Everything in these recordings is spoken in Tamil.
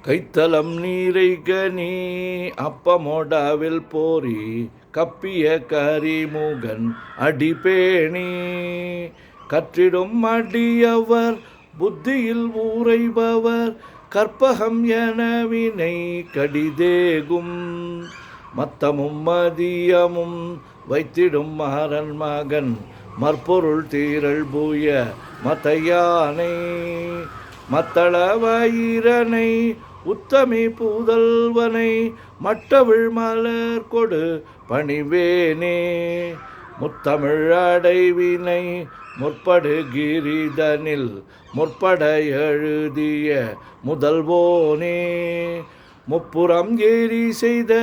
கைத்தலம் நீரை கனி அப்பமோடாவில் போரி கப்பிய கரிமுகன் அடிபேணி கற்றிடும் அடியவர் புத்தியில் ஊரைபவர் கற்பகம் என வினை கடிதேகும் மத்தமும் மதியமும் வைத்திடும் மாறன் மகன் மற்பொருள் தீரல் பூய மத்தையானை மத்தள வயிரனை உத்தமி பூதல்வனை மட்டவிழ் மலர் கொடு பணிவேனே முத்தமிழ் அடைவினை முற்படு கிரிதனில் முற்பட எழுதிய முதல்வோனே முப்புறம் ஏறி செய்த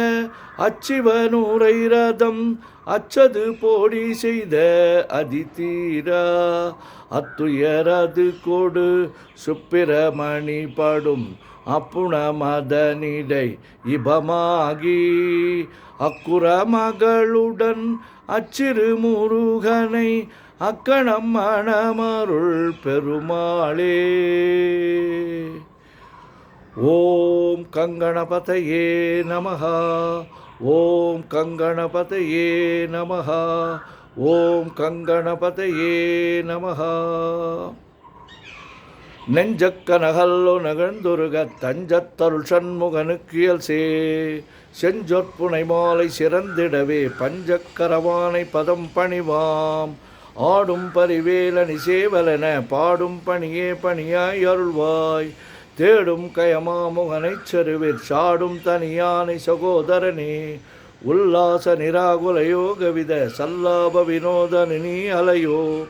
அச்சிவனூரை ரதம் அச்சது போடி செய்த அதிதீரா அத்துயரது கொடு சுப்பிரமணி படும் அப்புண மதனிடை இபமாகி அக்குற மகளுடன் அச்சிறு முருகனை அக்கணம் மணமருள் பெருமாளே. ஓம் கங்கணபதயே நமஹ. ஓம் கங்கணபதயே நமஹ. ஓம் கங்கணபதயே நமஹ. நெஞ்சக்கனகல்லோ நகழ்ந்துருக தஞ்சத்தருள் சண்முகனுக்கியல் செஞ்சொற்புனை மாலை சிறந்திடவே பஞ்சக்கரவானை பதம் பணிவாம் ஆடும் பரிவேலனி சேவலென பாடும் பணியே பணியாய் அருள்வாய் தேடும் கயமாமுகனைச் செருவிற் சாடும் தனியானை சகோதரனே உல்லாச நிராகுல யோகவித சல்லாப வினோதனி அலையோ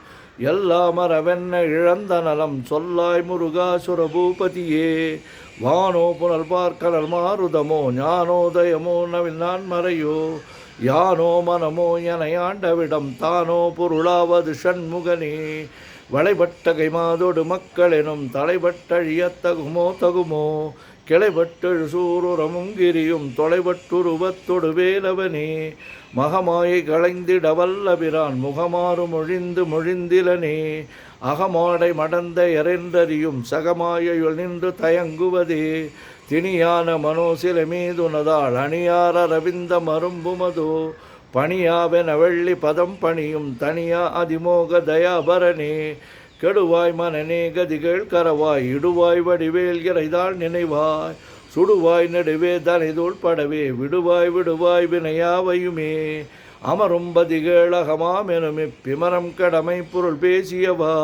எல்லாமரவென்ன இழந்த நலம் சொல்லாய் முருகாசுரபூபதியே வானோ புனல் பார்க்கடல் மாருதமோ ஞானோதயமோ நவில் நான் மறையோ யானோ மனமோ என ஆண்டவிடம் தானோ பொருளாவது ஷண்முகனே வளைபட்டகை மாதோடு மக்களெனும் தலைபட்டழியத்தகுமோ தகுமோ கிளைபட்டெழு சூருரமும் கிரியும் தொலைபட்டுருவத்தொடு வேலவனே மகமாயை களைந்திட வல்லபிரான் முகமாறு மொழிந்து மொழிந்திலனே அகமாடை மடந்த எரென்றறியும் சகமாயுள் நின்று தயங்குவதே திணியான மனோசில மீதுனதால் அணியார ரவிந்த மரும்புமதோ பணியாவென வெள்ளி பதம் பணியும் தனியா அதிமோக தயாபரணே கெடுவாய் மனநே கதிகள் கரவாய் இடுவாய் வடிவேல் இறைதாள் நினைவாய் சுடுவாய் நடுவே தனைதோள் படவே விடுவாய் விடுவாய் வினையாவையுமே அமரும் பதிகேளகமாம் எனும் இப்பிமரம் கடமை பொருள் பேசியவா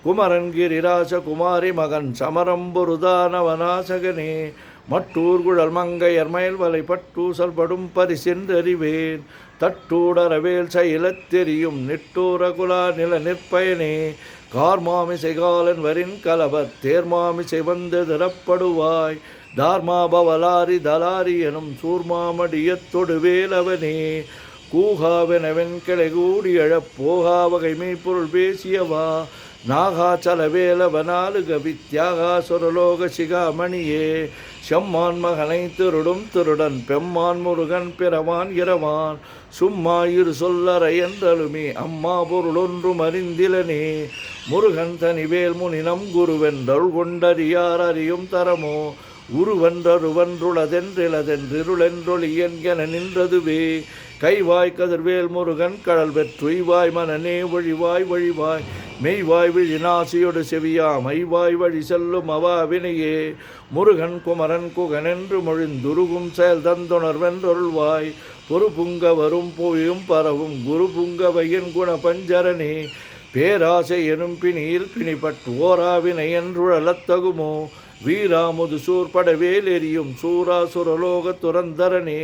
குமரன் கிரிராச குமாரி மகன் சமரம் பொருதானவனாசகனே மட்டூர் குழல் மங்கையர் மயல் வலை பட்டூசல் படும் பரிசென்றறிவேன் தட்டூடரவேல் செயலத் தெரியும் நிட்டூர குலா நில நிற்பயனே கார்மாமிசை காலன் வரின் கலவர் தேர்மாமிசை வந்து திறப்படுவாய் தார்மாபவலாரி தலாரி எனும் சூர்மாமடியத்தொடு வேலவனே கூகாவெனவென் கிளை கூடி எழப் போகா வகை மெய்ப்பொருள் பேசியவா நாகாச்சல வேலவனாலு கவி தியாகாசுரலோக சிகாமணியே செம்மான் மகனை திருடும் திருடன் பெம்மான் முருகன் பிறவான் இரவான் சும்மா இரு சொல்லற என்றலுமே அம்மா பொருளொன்றும் அறிந்திலனே முருகன் தனிவேல் முனினம் குருவென்றருள் கொண்டறியார் அறியும் தரமோ உருவென்றருவன்றுளதென்றிலதென்றிருளென்றொளி என நின்றதுவே கைவாய் கதிர்வேல் முருகன் கடல் பெற்றுய்வாய் மனநே வழிவாய் வழிவாய் மெய்வாய் விழி நாசியொடு செவியா மைவாய் வழி செல்லும் அவாவினையே முருகன் குமரன் குகனென்று மொழிந்துருகும் செயல் தந்துணர்வென்றொருள்வாய் பொறுப்புங்க வரும் போயும் பரவும் குரு புங்கவையின் குண பஞ்சரனே பேராசை எனும் பிணியில் பிணிப்பட்டு ஓராவினை என்றுழலத்தகுமோ வீராமுது சூர்படவேல் எரியும் சூராசுரலோக துரந்தரனே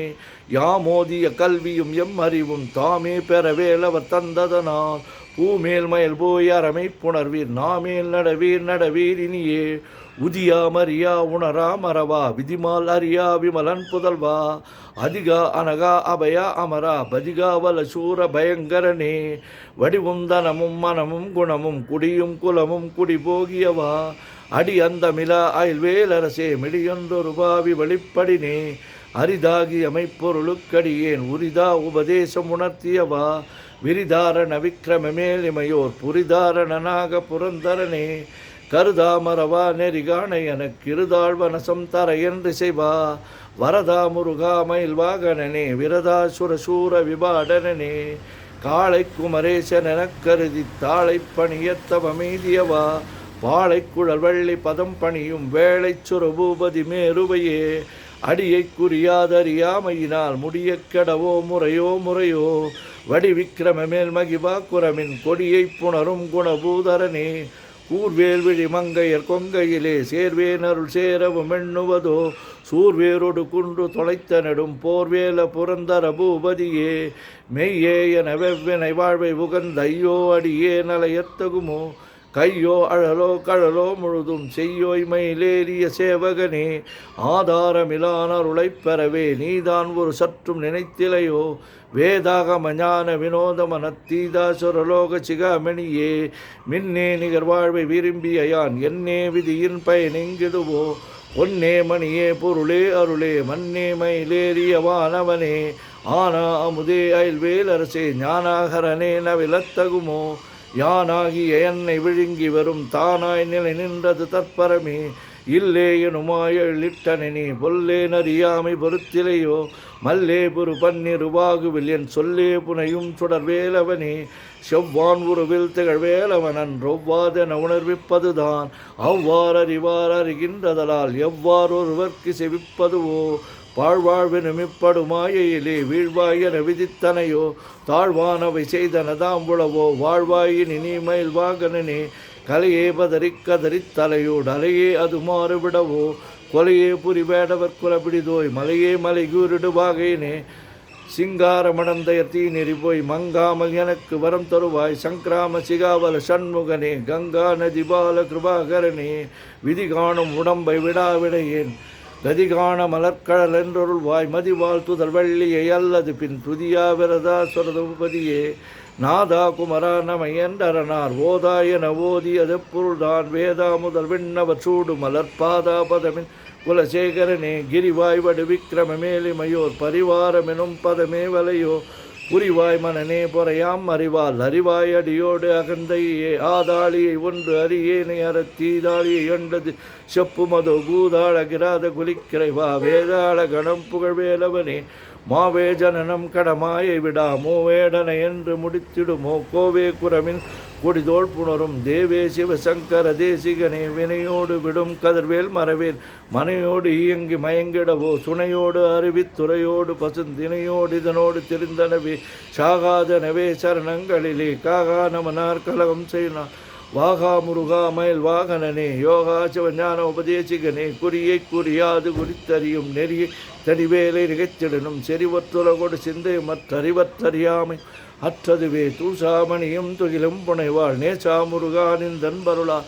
யாமோதிய கல்வியும் எம் அறிவும் தாமே பெறவேலவர் தந்ததனால் பூமேல் மயல் போய் அறமை புணர்வீர் நாமேல் நடவீர் இனியே உதியா மரியா உணரா மரவா விதிமால் அரியா விமலன் புதல்வா அதிகா அனகா அபயா அமரா பதிகாவல சூர பயங்கரனே வடிவுந்தனமும் மனமும் குணமும் குடியும் குலமும் குடி போகியவா அடி அந்த மிலா அயல்வேலரசே மிடியொன்றொரு பாவி வழிப்படினே அரிதாகி அமைப்பொருளுக்கடியேன் உரிதா உபதேசம் உணர்த்தியவா விரிதாரண விக்ரம மேலிமையோர் புரிதாரணனாக புரந்தரனே கருதா மறவா நெறிகாண எனக்கு இருதாள் வனசம் தர என்று செய்வா வரதா முருகா மயில் வாகனனே விரதா சுரசூர விபாடனனே காளை குமரேசன் எனக் கருதி தாளை பணியத்தவ மீதியவா வாழை குழல் வள்ளி பதம் பணியும் வேளை சுரபூபதி மேருவையே அடியை குறியாதறியாமையினால் முடிய கெடவோ முறையோ முறையோ வடி விக்கிரம மேல் மகிபா குரமின் கொடியை புணரும் குணபூதரனே கூர்வேல் விழி மங்கையர் கொங்கையிலே சேர்வேன் அருள் சேரவும் எண்ணுவதோ சூர்வேரோடு குன்று தொலைத்த நெடும் போர்வேல புரந்தர பூபதியே மெய்யே என வெவ்வினை வாழ்வை உகந்த ஐயோ அடியே நலையத்தகுமோ கையோ அழலோ கழலோ முழுதும் செய்யோய் மயிலேறிய சேவகனே ஆதாரமிலான அருளைப் பெறவே நீதான் ஒரு சற்றும் நினைத்திலையோ வேதாகம ஞான வினோதமன தீதாசுரலோக சிகாமணியே மின்னே நிகர் வாழ்வை விரும்பிய யான் என்னே விதியின் பயனிங்கிடுவோ பொன்னே மணியே பொருளே அருளே மன்னே மயிலேறிய வானவனே ஆனா அமுதே அயல்வேல் அரசே ஞானாகரனே நவிலத்தகுமோ யானாகிய என்னை விழுங்கி வரும் தானாய் நிலை நின்றது தற்பரமே இல்லே எனுமாயிட்டனே பொல்லே நறியாமை பொறுத்திலையோ மல்லே புரு பன்னிருவாகுவில் என் சொல்லே புனையும் சுடர்வேலவனே செவ்வான் உருவில் திகழ்வேலவனன் ரொவ்வாதென உணர்விப்பதுதான் அவ்வாறறிவார் அறிகின்றதலால் எவ்வாறொருவர்க்கு செவிப்பதுவோ வாழ்வாழ்வெனுமிப்படுமாயிலே வீழ்வாயென விதித்தனையோ தாழ்வானவை செய்தனதாம் உளவோ வாழ்வாயின் இனிமயில் வாகனனே கலையே பதறிக் கதறித் தலையோடு அலையே அது மாறுவிடவோ கொலையே புரிவேடவர் குலபிடிதோய் மலையே மலை கூறிடு வாகையினே சிங்கார மடந்தையர் தீநெறி போய் மங்காமல் எனக்கு வரம் தருவாய் சங்கிராம சிகாவல சண்முகனே கங்கா நதி பால கிருபாகரனே விதி காணும் உடம்பை விடாவிடையேன் கதிகான மலர்கழல் என்றொருள்வாய் மதிவாள் துதல் வெள்ளியை அல்லது பின் துதியா விரதா சொரதுபதியே நாதா குமரா நமையன்றரனார் ஓதாயன ஓதியது பொருள்தான் வேதா முதல் விண்ணவர் சூடு மலர்பாதா பதமின் குலசேகரனே கிரிவாய் வடு விக்கிரம மேலிமையோர் பரிவாரமெனும் பதமே வலையோ புரிவாய் மனநே பொறையாம் அறிவால் அறிவாய் அடியோடு அகந்தையே ஆதாளியை ஒன்று அரியேனை அறத்தீதாளியை எண்டது செப்பு மதோ கூதாள கிராத குலிக்கிறைவா வேதாள கணம் புகழ்வேலவனே மாவே ஜனனம் கடமாயை விடா மூவேடனை என்று முடித்திடுமோ கோவே குரமின் கொடிதோள் புணரும் தேவே சிவசங்கர தேசிகனே வினையோடு விடும் கதிர்வேல் மரவேல் மனையோடு இயங்கி மயங்கிடவோ சுனையோடு அறிவித்துறையோடு பசுந்தினையோடு இதனோடு தெரிந்தனவே சாகாதனவே சரணங்களிலே காகா நமனார் கலகம் செய்யினார் வாகா முருகா மயில் வாகனனே யோகா சிவஞான உபதேசிகனே குறியை குறியாது குறித்தறியும் நெறியை தடிவேலை நிகழ்த்திடனும் செறிவற்றுலகோடு சிந்தை மற்றறிவற்றறியாமை அற்றதுவே தூசாமணியும் துகிலும் புனைவாள் நேசா முருகானின் தன்பருளா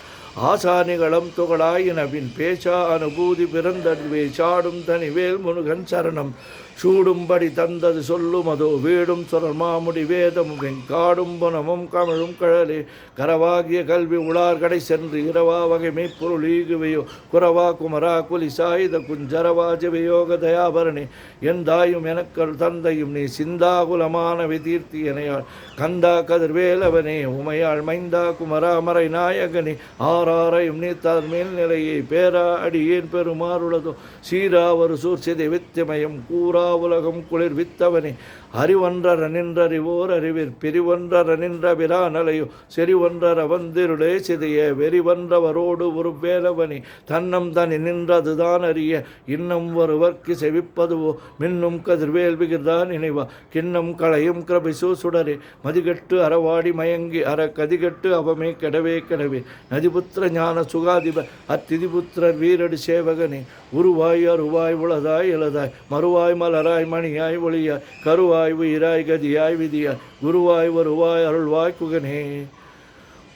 ஆசானிகளம் துகளாயினவின் பேச்சா அனுபூதி பிறந்ததுவே சாடும் தனிவேல் முருகன் சரணம் சூடும்படி தந்தது சொல்லுமதோ வீடும் சொரல் மாமுடி வேதமும் வெங்காடும் புனமும் கமிழும் கழலே கரவாகிய கல்வி உளார் கடை சென்று இரவா வகைமை பொருள் ஈகுவையோ குரவா குமரா குலி சாயுத குஞ்சரவா ஜிவயோக தயாபரணி என் தாயும் எனக்கள் தந்தையும் நீ சிந்தாகுலமான விதீர்த்தி எனையாள் கந்தா கதிர்வேலவனே உமையாள் மைந்தா குமரா மறை நாயகனே ஆறாரையும் நீ தர் மேல்நிலையை பேரா அடியேன் பெருமாறுளதோ சீரா ஒரு சூர்சிதை வித்திமயம் கூறா உலகம் குளிர் வித்தவனே அறிவொன்றர நின்றறிவோர் அறிவிற் பிரிவொன்றர நின்ற விரானலையோ செறிவொன்றர வந்திருளே சிதைய வெறிவன்றவரோடு ஒரு வேலவனே தன்னம் தனி நின்றதுதான் அறிய இன்னும் ஒருவர்க்கு செவிப்பதுவோ மின்னும் கதிர்வேல் விகிர்தான் நினைவா கிண்ணம் களையும் கிரபிசு சுடரே மதிகட்டு அறவாடி மயங்கி அற கதிகட்டு அவமே கெடவே கெடவே நதிபுத்திர ஞான சுகாதிப அத்திதிபுத்திரர் வீரடி சேவகனே உருவாய் அருவாய் உளதாய் இளதாய் மறுவாய் மலராய் மணியாய் ஒளியாய் கருவாய் உயிராய் கதியாய் விதியாய் குருவாய் வருவாய் அருள்வாய் குகனே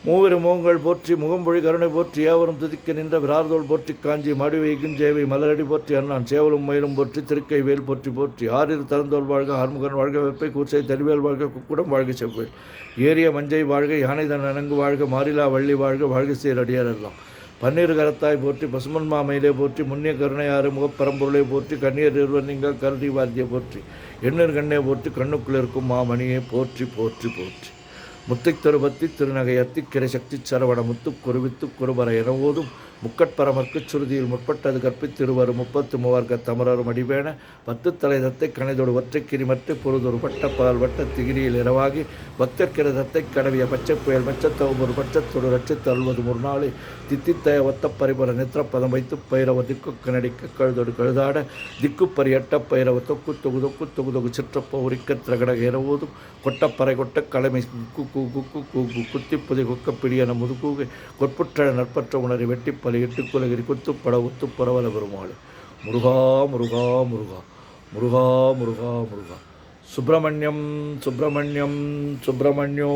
மூவரும் மோங்கள் போற்றி முகம்பொழி கருணை போற்றி யாவரும் துதிக்க நின்ற விரார்தோள் போற்றி காஞ்சி மடுவை கிஞ்சேவை மலரடி போற்றி அண்ணான் சேவலும் மயிலும் போற்றி திருக்கை வேல் போற்றி போற்றி ஆறிரு தரந்தோல் வாழ்க ஆறுமுகன் வாழ்க வெப்பை கூர்ச்சை தருவேல் வாழ்க குக்குடம் வாழ்க செவ்வேல் ஏரிய மஞ்சை வாழ்க யானை தன் அணங்கு வாழ்க மாறிலா வள்ளி வாழ்க வாழ்க சீரடியாரெல்லாம் பன்னீர் கரத்தாய் போற்றி பசுமன் மாமையிலே போற்றி முன்னிய கருணையாறு முகப்பரம்பொருளை போற்றி கண்ணீர் இருவர் நீங்கள் கருதி வார்த்தியை போற்றி எண்ணீர் கண்ணை போற்றி கண்ணுக்குள் இருக்கும் மாமணியை போற்றி போற்றி போற்றி முத்திக் தருபத்தி திருநகை அத்திக்கிரை சக்தி சரவண முத்துக்குருவித்து குருபர என ஓதும் முக்கட்பரமர்க்குச் சுருதியில் முற்பட்டது கற்பித்திருவரும் 33 தமரரும் அடிவேண 10 தலை தத்தை கணைதொடு ஒற்றைக் கிரிமற்று பொருதொரு பட்ட பால் வட்ட திகிரியில் இரவாகி பக்தர்கிற தத்தை கடவிய பச்சை புயல் மச்சத்தவம் ஒரு பட்சத்தொடு ரட்சித்து அல்வது முன்னாளை தித்தித்தய ஒத்த பரிபுர நித்திரப்பதம் வைத்து பயிரவ திக்கு நடிக்க கழுதொடு கழுதாட திக்குப்பரி எட்ட பயிரவ தொக்கு தொகு தொக்கு தொகு தொகு சிற்றப்ப உரிக்க திரகடக இரவோதும் கொட்டப்பறை கொட்ட கலைமை குத்திப்புதை குக்கப்பிடியன முதுகூகை கொற்புற்ற நற்பற்ற உணரை வெட்டிப்பலி எட்டுக்குலகிரி குத்துப்பட ஒத்துப்பரவல பெருமாள் முருகா முருகா முருகா முருகா முருகா முருகா சுப்பிரமணியம் சுப்பிரமணியம் சுப்பிரமணியோ